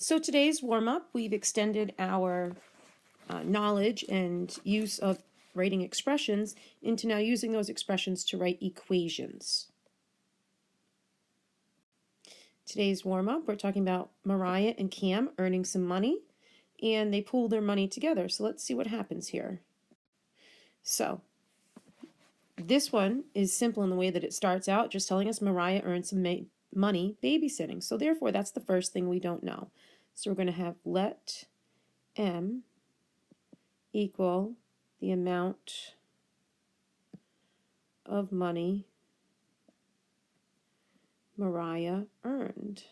So today's warm-up, we've extended our knowledge and use of writing expressions into now using those expressions to write equations. Today's warm-up, we're talking about Mariah and Cam earning some money, and they pool their money together. So let's see what happens here. So this one is simple in the way that it starts out, just telling us Mariah earned some money babysitting. So therefore, that's the first thing we don't know. So we're going to have let M equal the amount of money Mariah earned.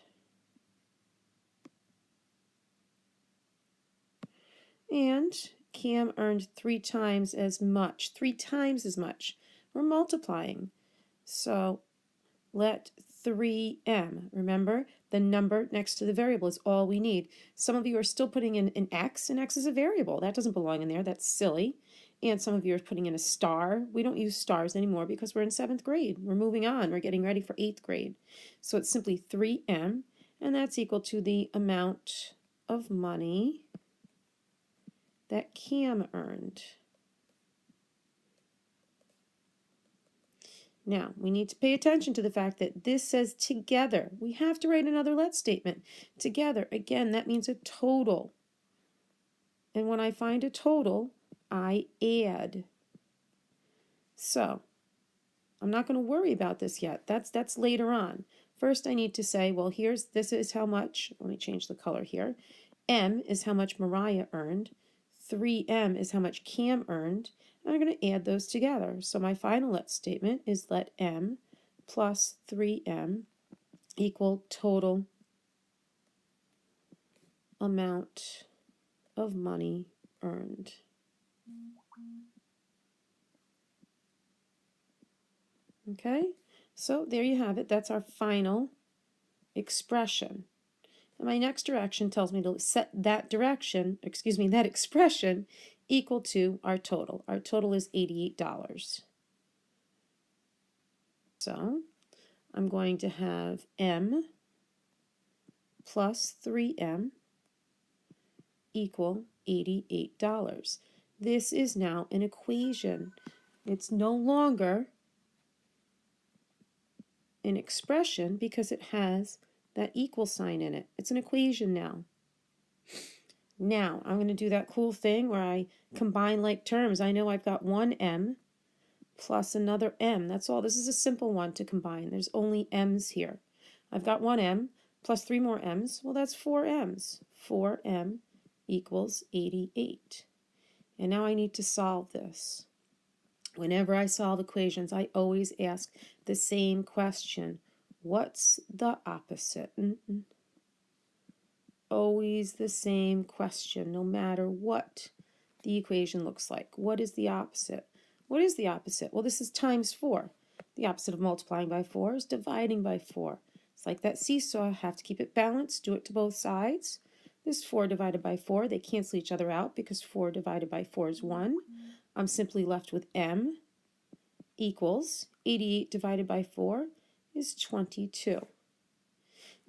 And Cam earned 3 times as much. 3 times as much. We're multiplying. So let 3M, remember, the number next to the variable is all we need. Some of you are still putting in an X, and X is a variable. That doesn't belong in there. That's silly. And some of you are putting in a star. We don't use stars anymore because we're in 7th grade. We're moving on. We're getting ready for 8th grade. So it's simply 3M, and that's equal to the amount of money that Cam earned. Now, we need to pay attention to the fact that this says together. We have to write another let statement. Together, again, that means a total. And when I find a total, I add. So, I'm not going to worry about this yet. That's later on. First, I need to say, well, this is how much. Let me change the color here. M is how much Mariah earned. 3M is how much Cam earned. And I'm going to add those together. So my final let statement is let M plus 3M equal total amount of money earned. Okay, so there you have it. That's our final expression. And my next direction tells me to set that that expression equal to our total. Our total is $88. So I'm going to have M plus 3M equal $88. This is now an equation. It's no longer an expression because it has that equal sign in it. It's an equation now. Now, I'm going to do that cool thing where I combine like terms. I know I've got one M plus another M. That's all. This is a simple one to combine. There's only M's here. I've got one M plus 3 more M's. Well, that's 4 M's. 4M equals 88. And now I need to solve this. Whenever I solve equations, I always ask the same question. What's the opposite? Always the same question, no matter what the equation looks like. What is the opposite? What is the opposite? Well, this is times 4. The opposite of multiplying by 4 is dividing by 4. It's like that seesaw. Have to keep it balanced. Do it to both sides. This 4 divided by 4, they cancel each other out because 4 divided by 4 is 1. I'm simply left with M equals 88 divided by 4 is 22.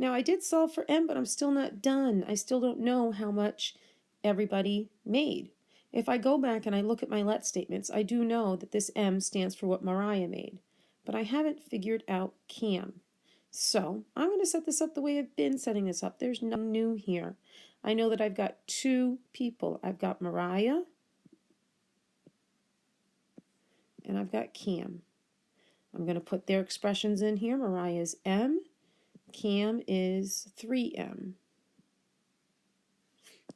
Now, I did solve for M, but I'm still not done. I still don't know how much everybody made. If I go back and I look at my let statements, I do know that this M stands for what Mariah made, but I haven't figured out Cam. So I'm going to set this up the way I've been setting this up. There's nothing new here. I know that I've got 2 people. I've got Mariah and I've got Cam. I'm going to put their expressions in here. Mariah is M. Cam is 3M.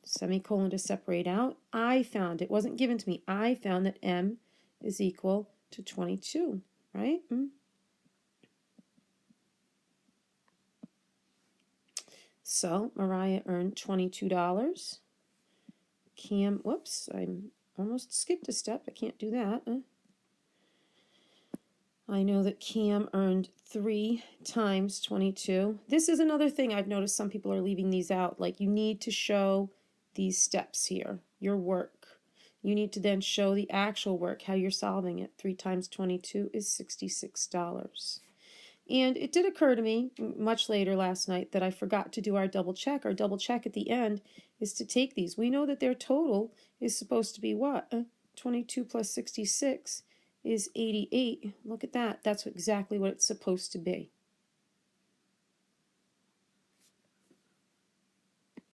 Semicolon to separate out. I found, it wasn't given to me, I found that M is equal to 22, right? So Mariah earned $22. Cam, whoops, I almost skipped a step. I can't do that. I know that Cam earned 3 times 22. This is another thing I've noticed some people are leaving these out. Like, you need to show these steps here, your work. You need to then show the actual work, how you're solving it. 3 times 22 is $66. And it did occur to me much later last night that I forgot to do our double check. Our double check at the end is to take these. We know that their total is supposed to be what? 22 plus 66 is 88. Look at that. That's exactly what it's supposed to be.